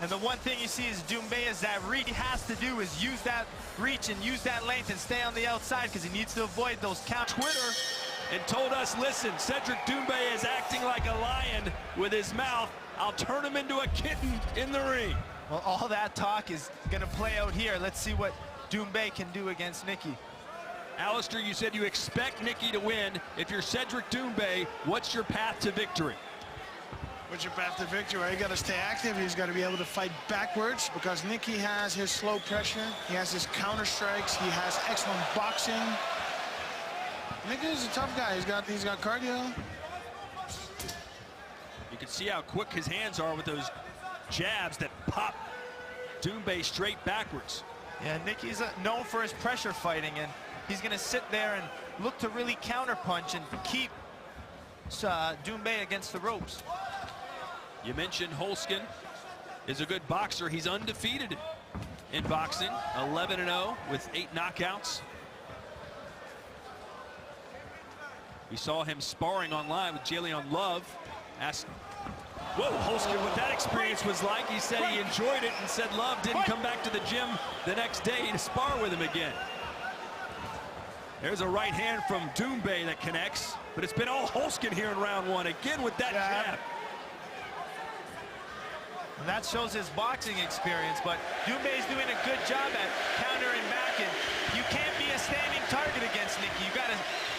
And the one thing you see is Doumbe is that reach. He has to do is use that reach and use that length and stay on the outside because he needs to avoid those count. Twitter and told us, listen, Cedric Doumbe is acting like a lion with his mouth. I'll turn him into a kitten in the ring. Well, all that talk is going to play out here. Let's see what Doumbe can do against Nieky. Alistair, you said you expect Nieky to win. If you're Cedric Doumbe, what's your path to victory? What's your path to victory? Well, you got to stay active. He's got to be able to fight backwards because Nieky has his slow pressure. He has his counter strikes. He has excellent boxing. Nieky is a tough guy. He's got cardio. You can see how quick his hands are with those jabs that pop Doumbe straight backwards. Yeah, Nieky's known for his pressure fighting, and he's going to sit there and look to really counterpunch and keep Doumbe against the ropes. You mentioned Holzken is a good boxer. He's undefeated in boxing, 11-0 with 8 knockouts. We saw him sparring online with Jalen Love. Asked, whoa, Holzken, what that experience was like. He said he enjoyed it and said Love didn't come back to the gym the next day to spar with him again. There's a right hand from Doumbe that connects, but it's been all Holzken here in round 1, again with that jab. And that shows his boxing experience, but Doumbe's doing a good job at countering back, and you can't be a standing target against Nieky. You got to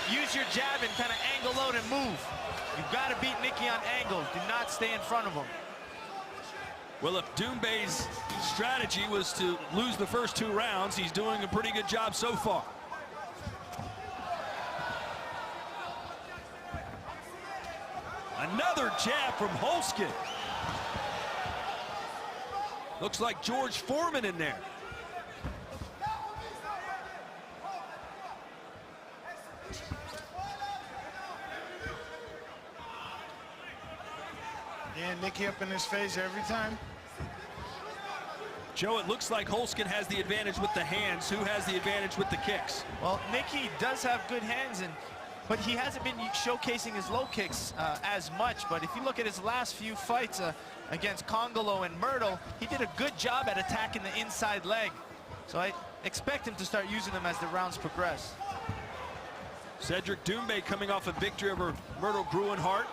use your jab and kind of angle out and move. You've got to beat Nieky on angles. Do not stay in front of him. Well, if Doumbe's strategy was to lose the first 2 rounds, he's doing a pretty good job so far. Another jab from Holzken. Looks like George Foreman in there. Yeah, Nieky up in his face every time. Joe, it looks like Holzken has the advantage with the hands. Who has the advantage with the kicks? Well, Nieky does have good hands, but he hasn't been showcasing his low kicks as much. But if you look at his last few fights against Congolo and Myrtle, he did a good job at attacking the inside leg. So I expect him to start using them as the rounds progress. Cedric Doumbe coming off a victory over Myrtle Gruenhart,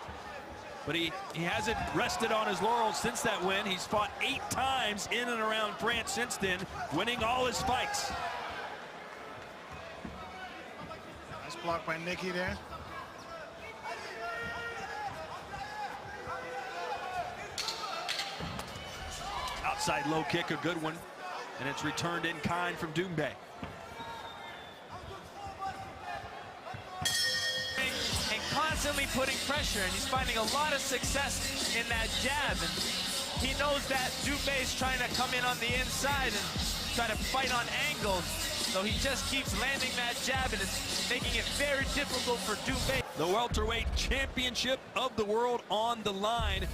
but he hasn't rested on his laurels since that win. He's fought 8 times in and around France since then, winning all his fights. Nice block by Nieky there. Outside low kick, a good one, and it's returned in kind from Doumbe. And constantly putting pressure, and he's finding a lot of success in that jab. And he knows that Doumbe is trying to come in on the inside and try to fight on angles. So he just keeps landing that jab, and it's making it very difficult for Doumbe. The welterweight championship of the world on the line.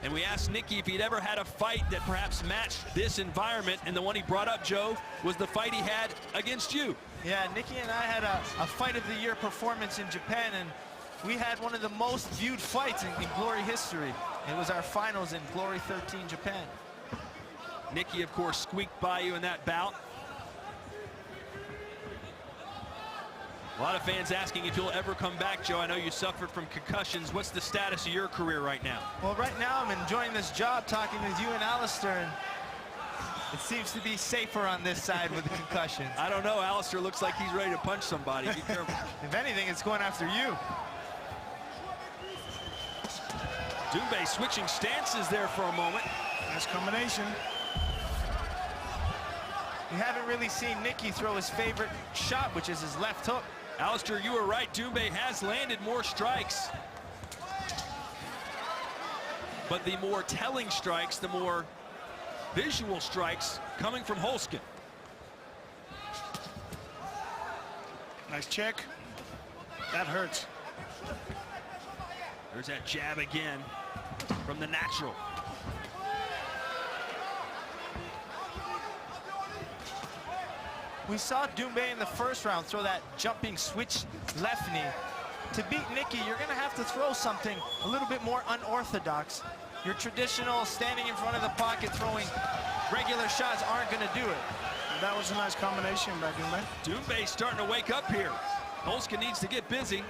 And we asked Nieky if he'd ever had a fight that perhaps matched this environment, and the one he brought up, Joe, was the fight he had against you. Yeah, Nieky and I had a fight of the year performance in Japan, and we had one of the most viewed fights in Glory history. It was our finals in Glory 13 Japan. Nieky, of course, squeaked by you in that bout. A lot of fans asking if you'll ever come back, Joe. I know you suffered from concussions. What's the status of your career right now? Well, right now I'm enjoying this job talking with you and Alistair, and it seems to be safer on this side with the concussions. I don't know. Alistair looks like he's ready to punch somebody. Be careful. If anything, it's going after you. Doumbe switching stances there for a moment. Nice combination. We haven't really seen Nieky throw his favorite shot, which is his left hook. Alistair, you were right. Doumbe has landed more strikes. But the more telling strikes, the more visual strikes coming from Holzken. Nice check. That hurts. There's that jab again from the natural. We saw Doumbe in the first round throw that jumping switch left knee. To beat Nieky, you're going to have to throw something a little bit more unorthodox. Your traditional standing in front of the pocket throwing regular shots aren't going to do it. That was a nice combination back in there. Doumbe starting to wake up here. Holzken needs to get busy.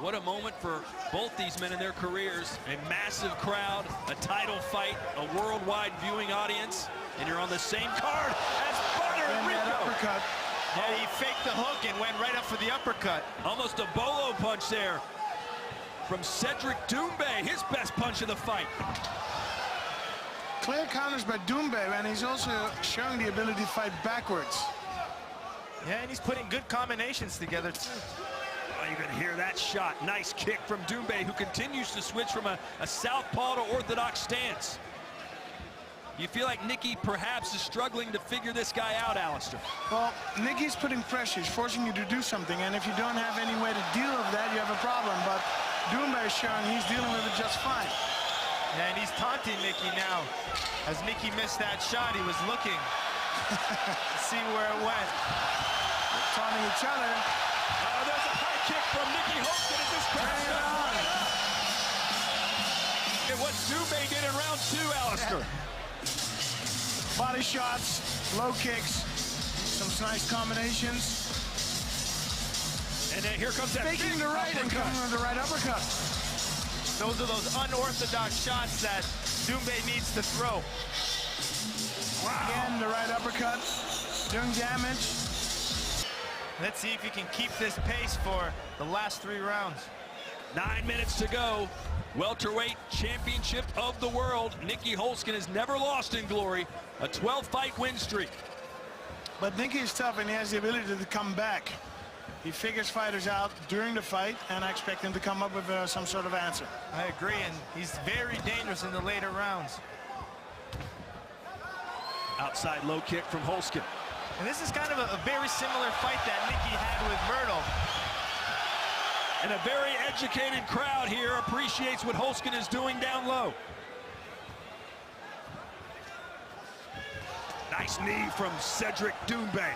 What a moment for both these men in their careers. A massive crowd, a title fight, a worldwide viewing audience, and you're on the same card as Puerto Rico. Yeah, he faked the hook and went right up for the uppercut. Almost a bolo punch there from Cedric Doumbe, his best punch of the fight. Clear counters by Doumbe, and he's also showing the ability to fight backwards. Yeah, and he's putting good combinations together, too. Oh, you can hear that shot. Nice kick from Doumbe, who continues to switch from a southpaw to orthodox stance. You feel like Nieky perhaps is struggling to figure this guy out, Alistair. Well, Nieky's putting pressure. He's forcing you to do something, and if you don't have any way to deal with that, you have a problem. But Doumbe is showing he's dealing with it just fine. Yeah, and he's taunting Nieky now. As Nieky missed that shot, he was looking to see where it went. They're taunting each other. There's a high kick from Nieky Holzken. Is this correct? And what Doumbe did in round 2, Alistair. Body shots, low kicks, some nice combinations. And then here comes that faking the right and coming with the right uppercut. Those are those unorthodox shots that Doumbe needs to throw. Wow. Again, the right uppercut, doing damage. Let's see if he can keep this pace for the last 3 rounds. 9 minutes to go. Welterweight championship of the world. Nieky Holzken has never lost in glory. A 12-fight win streak. But Nieky is tough, and he has the ability to come back. He figures fighters out during the fight, and I expect him to come up with some sort of answer. I agree, and he's very dangerous in the later rounds. Outside low kick from Holzken. And this is kind of a very similar fight that Nieky had with Myrtle. And a very educated crowd here appreciates what Holzken is doing down low. Nice knee from Cedric Doumbe.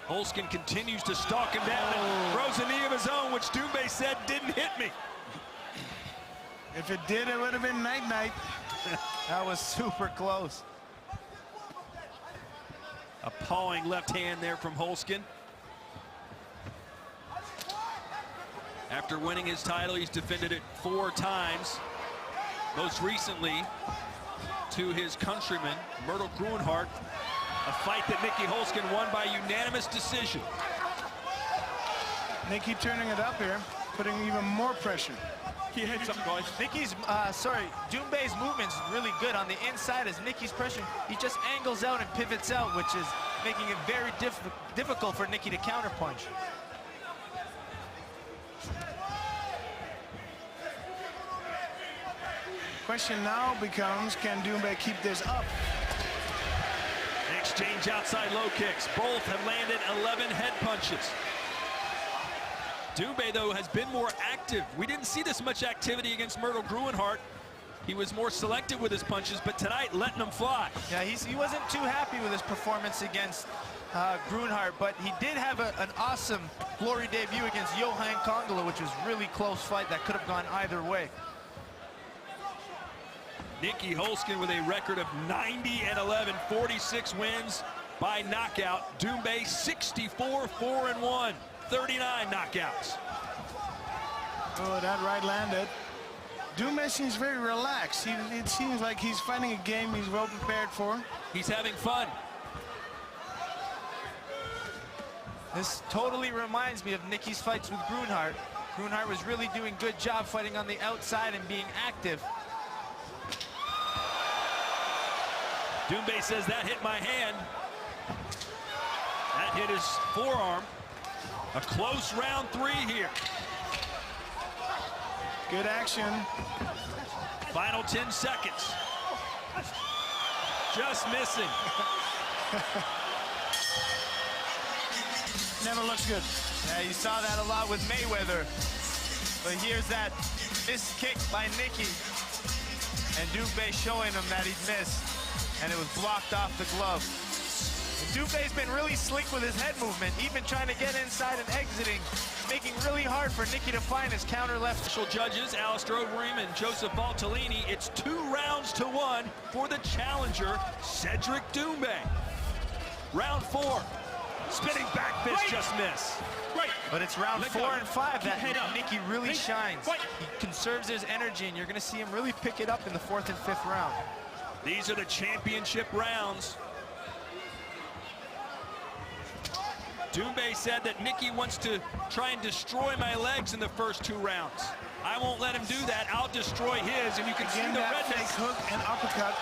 Holzken continues to stalk him down and throws a knee of his own, which Doumbe said didn't hit me. If it did, it would have been night-night. That was super close. A pawing left hand there from Holzken. After winning his title, he's defended it 4 times. Most recently to his countryman, Myrtle Gruenhart, a fight that Nieky Holzken won by unanimous decision. Nieky turning it up here, putting even more pressure. He hits up, guys. Doumbe's movement's really good on the inside as Nieky's pressure. He just angles out and pivots out, which is making it very difficult for Nieky to counterpunch. Question now becomes, can Doumbe keep this up? An exchange outside low kicks. Both have landed 11 head punches. Doumbe, though, has been more active. We didn't see this much activity against Myrtle Gruenhart. He was more selective with his punches, but tonight letting them fly. Yeah, he wasn't too happy with his performance against Gruenhart, but he did have an awesome glory debut against Johan Kongala, which was a really close fight that could have gone either way. Nieky Holzken with a record of 90-11, 46 wins by knockout. Doumbe 64-4-1, 39 knockouts. Oh, that right landed. Doumbe seems very relaxed. It seems like he's fighting a game he's well prepared for. He's having fun. This totally reminds me of Nieky's fights with Gruenhart. Gruenhart was really doing a good job fighting on the outside and being active. Doumbe says that hit my hand. That hit his forearm. A close round 3 here. Good action. Final 10 seconds. Just missing. Never looks good. Yeah, you saw that a lot with Mayweather. But here's that missed kick by Nieky. And Doumbe showing him that he missed, and it was blocked off the glove. Doumbe's been really slick with his head movement, even trying to get inside and exiting, making really hard for Nieky to find his counter left. Official judges, Alistair Overeem and Joseph Valtellini. It's 2-1 for the challenger, Cedric Doumbe. Round 4. Spinning back fist just missed. Right. But it's round 4 and 5 that Nieky really shines. He conserves his energy, and you're going to see him really pick it up in the 4th and 5th round. These are the championship rounds. Doumbe said that Nieky wants to try and destroy my legs in the first 2 rounds. I won't let him do that. I'll destroy his, and you can see the redness. Hook and uppercut.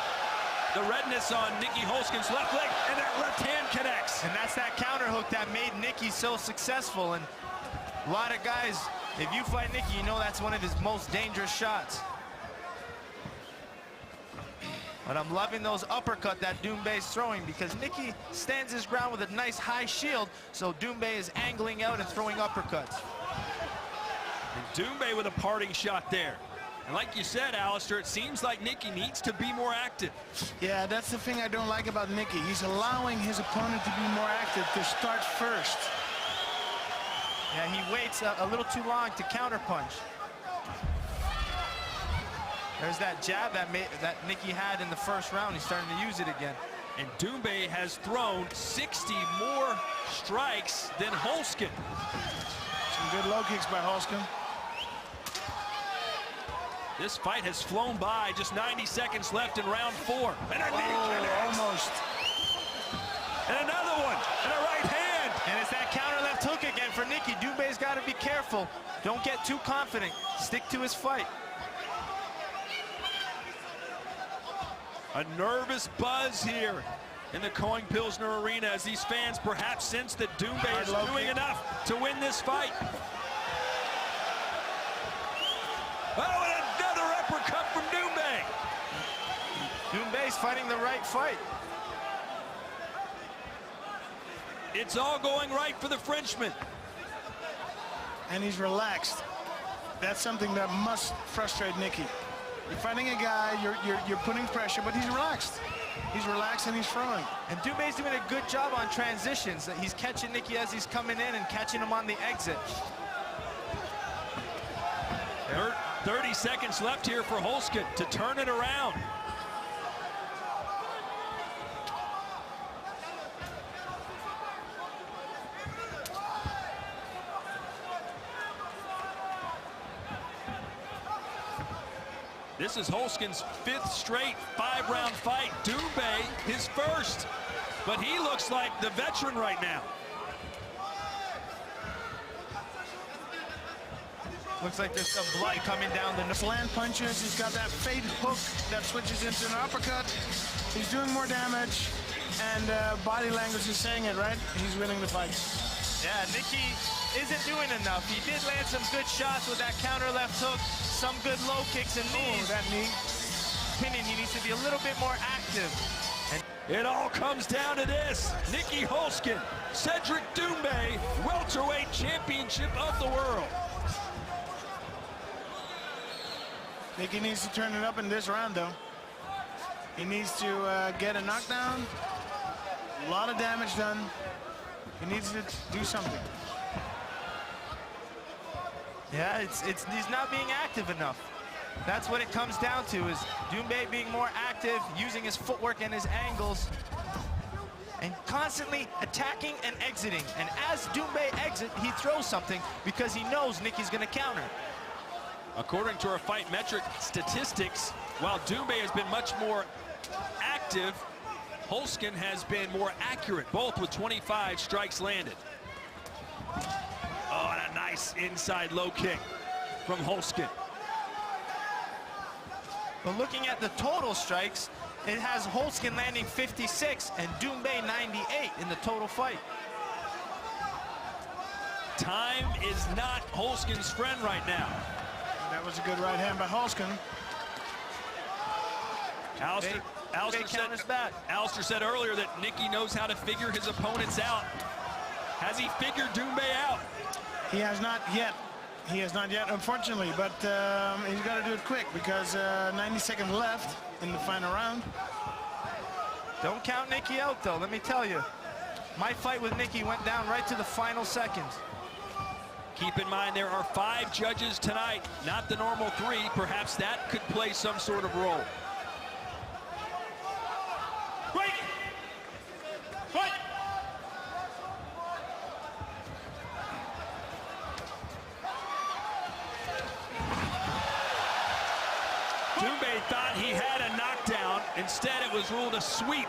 The redness on Nieky Holzken's left leg, and that left hand connects. And that's that counter hook that made Nieky so successful. And a lot of guys, if you fight Nieky, you know that's one of his most dangerous shots. But I'm loving those uppercut that Doumbe's throwing, because Nieky stands his ground with a nice high shield, so Doumbe is angling out and throwing uppercuts. And Doumbe with a parting shot there. And like you said, Alistair, it seems like Nieky needs to be more active. Yeah, that's the thing I don't like about Nieky. He's allowing his opponent to be more active, to start first. Yeah, he waits a little too long to counterpunch. There's that jab that Nieky had in the first round. He's starting to use it again. And Doumbe has thrown 60 more strikes than Holzken. Some good low kicks by Holzken. This fight has flown by. Just 90 seconds left in round 4. And a knee connects. Almost. And another one. And a right hand. And it's that counter left hook again for Nieky. Doumbe's got to be careful. Don't get too confident. Stick to his fight. A nervous buzz here in the Coing Pilsner Arena as these fans perhaps sense that Doumbe is doing enough to win this fight. Oh, and another uppercut from Doumbe. Doumbe's fighting the right fight. It's all going right for the Frenchman. And he's relaxed. That's something that must frustrate Nieky. You're fighting a guy, you're putting pressure, but he's relaxed. He's relaxed and he's throwing. And Doumbe's doing a good job on transitions. He's catching Nieky as he's coming in and catching him on the exit. 30 seconds left here for Holzken to turn it around. This is Holzken's 5th straight 5-round fight. Doumbe, his first. But he looks like the veteran right now. Looks like there's some blood coming down the Slant punches, he's got that fade hook that switches into an uppercut. He's doing more damage, and body language is saying it, right? He's winning the fight. Yeah, Nieky isn't doing enough. He did land some good shots with that counter left hook, some good low kicks and knees. That knee. Opinion, he needs to be a little bit more active. And it all comes down to this. Nieky Holzken, Cedric Doumbe, welterweight championship of the world. Nieky needs to turn it up in this round, though. He needs to get a knockdown, a lot of damage done. He needs to do something. yeah, he's not being active enough. That's what it comes down to, is Doumbe being more active, using his footwork and his angles, and constantly attacking and exiting. And as Doumbe exits, he throws something because he knows Nieky's going to counter. According to our fight metric statistics, while Doumbe has been much more active, Holzken has been more accurate, both with 25 strikes landed. Oh, and a nice inside low kick from Holzken. But looking at the total strikes, it has Holzken landing 56 and Doumbe 98 in the total fight. Time is not Holzken's friend right now. That was a good right hand by Holzken. Alistair said earlier that Nieky knows how to figure his opponents out. Has he figured Doumbe out? He has not yet. He has not yet, unfortunately, but he's got to do it quick because 90 seconds left in the final round. Don't count Nieky out, though, let me tell you. My fight with Nieky went down right to the final seconds. Keep in mind there are 5 judges tonight, not the normal 3. Perhaps that could play some sort of role. Break! Fight! Doumbe thought he had a knockdown. Instead, it was ruled a sweep.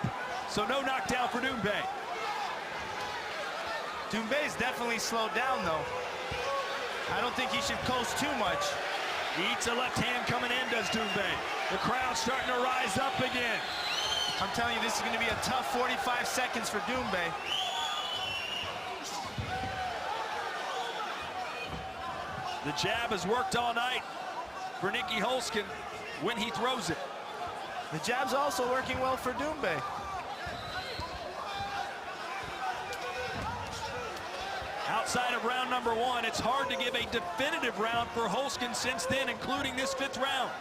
So no knockdown for Doumbe. Doumbe's definitely slowed down, though. I don't think he should coast too much. He eats a left hand coming in, does Doumbe. The crowd's starting to rise up again. I'm telling you, this is going to be a tough 45 seconds for Doumbe. The jab has worked all night for Nieky Holzken when he throws it. The jab's also working well for Doumbe. Outside of round number 1, it's hard to give a definitive round for Holzken since then, including this 5th round.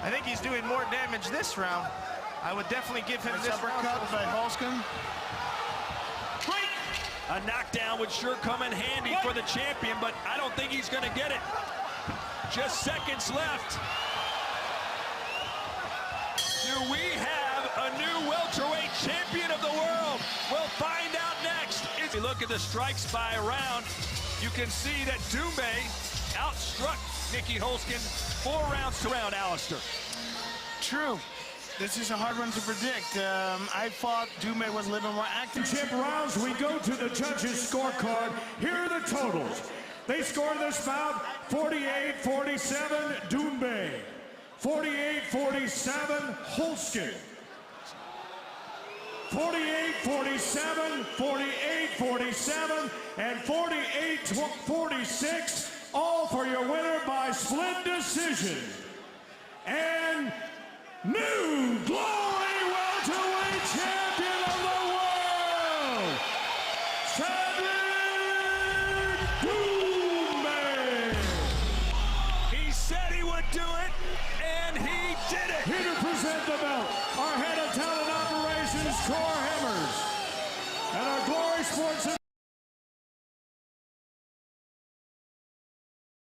I think he's doing more damage this round. I would definitely give him this round. Uppercut by Holzken. A knockdown would sure come in handy for the champion, but I don't think he's going to get it. Just seconds left. Do we have a new welterweight champion of the world? We'll find out next. If you look at the strikes by round, you can see that Doumbe outstruck Nieky Holzken 4 rounds to round, Alistair. True. This is a hard one to predict. I thought Doumbe was a little more active. Championship rounds, we go to the judges' scorecard. Here are the totals. They scored this bout 48-47 Doumbe, 48-47 Holzken, 48-47, 48-47, and 48-46, all for your winner by split decision. And new glory welterweight champion of the world, Cedric Doumbe. He said he would do it, and he did it. Here to present the belt, our head of talent operations, Core Hemmers, and our Glory Sports